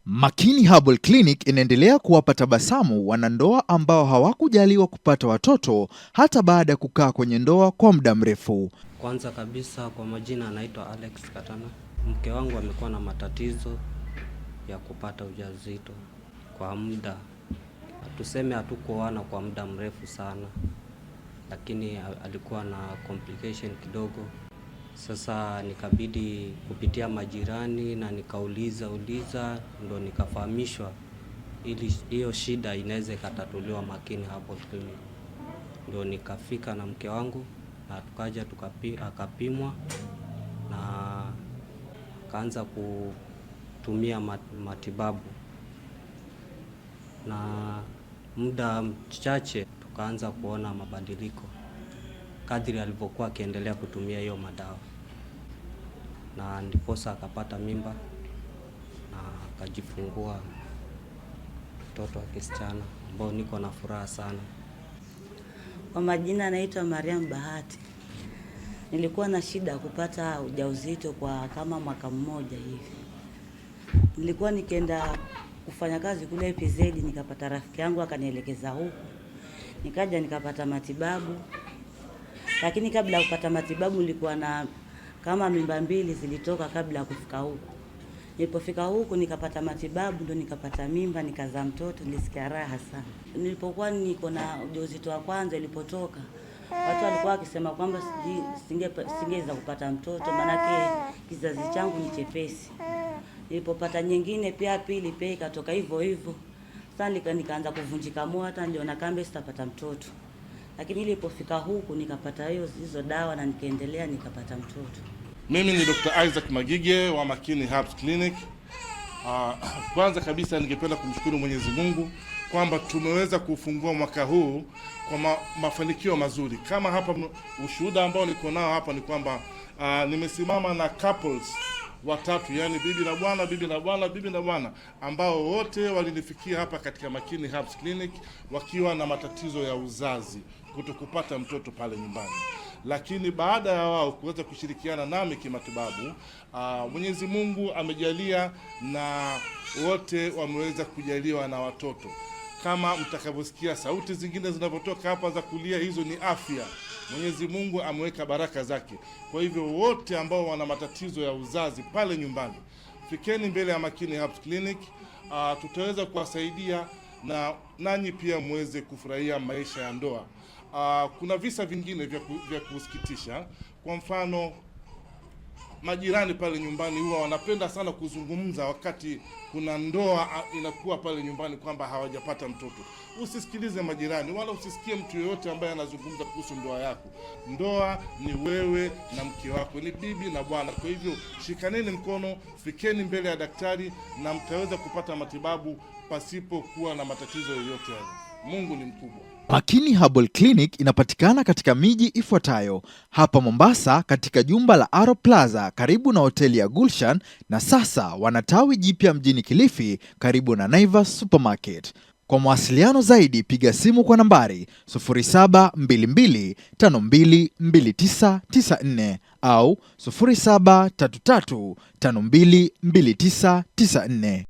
Makini Herbal Clinic inaendelea kuwapa tabasamu wanandoa ambao hawakujaliwa kupata watoto hata baada ya kukaa kwenye ndoa kwa muda mrefu. Kwanza kabisa, kwa majina anaitwa Alex Katana. Mke wangu amekuwa na matatizo ya kupata ujauzito kwa muda, tuseme hatukuoana kwa muda mrefu sana, lakini alikuwa na complication kidogo. Sasa nikabidi kupitia majirani na nikauliza ndo nikafahamishwa ili hiyo shida inaweza ikatatuliwa Makini Herbal Clinic. Ndo nikafika na mke wangu na tukaja akapimwa na kaanza kutumia matibabu, na muda mchache tukaanza kuona mabadiliko kadri alivyokuwa akiendelea kutumia hiyo madawa, na ndiposa akapata mimba na akajifungua mtoto wa kisichana ambao niko na furaha sana. Kwa majina naitwa Mariam Bahati. Nilikuwa na shida kupata ujauzito kwa kama mwaka mmoja hivi. Nilikuwa nikienda kufanya kazi kule PZ, nikapata rafiki yangu akanielekeza huku. Nikaja nikapata matibabu. Lakini kabla ya kupata matibabu nilikuwa na kama mimba 2 zilitoka kabla ya kufika huku. Nilipofika huku nikapata matibabu, ndo nikapata mimba, nikazaa mtoto, nilisikia raha sana. Nilipokuwa niko na ujauzito wa kwanza ilipotoka, watu walikuwa wakisema kwamba singeweza kupata mtoto maana kizazi changu ni chepesi. Nilipopata nyingine pia pili pia ikatoka hivyo hivyo. Sasa nikaanza kuvunjika moyo, hata niliona kambe sitapata mtoto. Lakini nilipofika huku nikapata hizo dawa na nikaendelea nikapata mtoto. Mimi ni Dr. Isaac Magige wa Makini Herbal Clinic. Kwanza kabisa ningependa kumshukuru Mwenyezi Mungu kwamba tumeweza kufungua mwaka huu kwa mafanikio mazuri. Kama hapa ushuhuda ambao niko nao hapa ni kwamba nimesimama na couples watatu, yani bibi na bwana ambao wote walinifikia hapa katika Makini Herbal Clinic wakiwa na matatizo ya uzazi, kutokupata mtoto pale nyumbani. Lakini baada ya wao kuweza kushirikiana nami kimatibabu, Mwenyezi Mungu amejalia na wote wameweza kujaliwa na watoto. Kama mtakavyosikia sauti zingine zinavyotoka hapa za kulia, hizo ni afya. Mwenyezi Mungu ameweka baraka zake. Kwa hivyo wote ambao wana matatizo ya uzazi pale nyumbani, fikeni mbele ya Makini Herbal Clinic. Tutaweza kuwasaidia na nanyi pia muweze kufurahia maisha ya ndoa. Kuna visa vingine vya kusikitisha. Kwa mfano, majirani pale nyumbani huwa wanapenda sana kuzungumza wakati kuna ndoa inakuwa pale nyumbani kwamba hawajapata mtoto. Usisikilize majirani wala usisikie mtu yeyote ambaye anazungumza kuhusu ndoa yako. Ndoa ni wewe na mke wako, ni bibi na bwana. Kwa hivyo shikaneni mkono, fikeni mbele ya daktari na mtaweza kupata matibabu pasipo kuwa na matatizo yoyote yale. Mungu ni mkubwa. Makini Herbal Clinic inapatikana katika miji ifuatayo: hapa Mombasa katika jumba la Aro Plaza karibu na hoteli ya Gulshan, na sasa wana tawi jipya mjini Kilifi karibu na Naivas Supermarket. Kwa mawasiliano zaidi piga simu kwa nambari 0722522994 au 0733522994.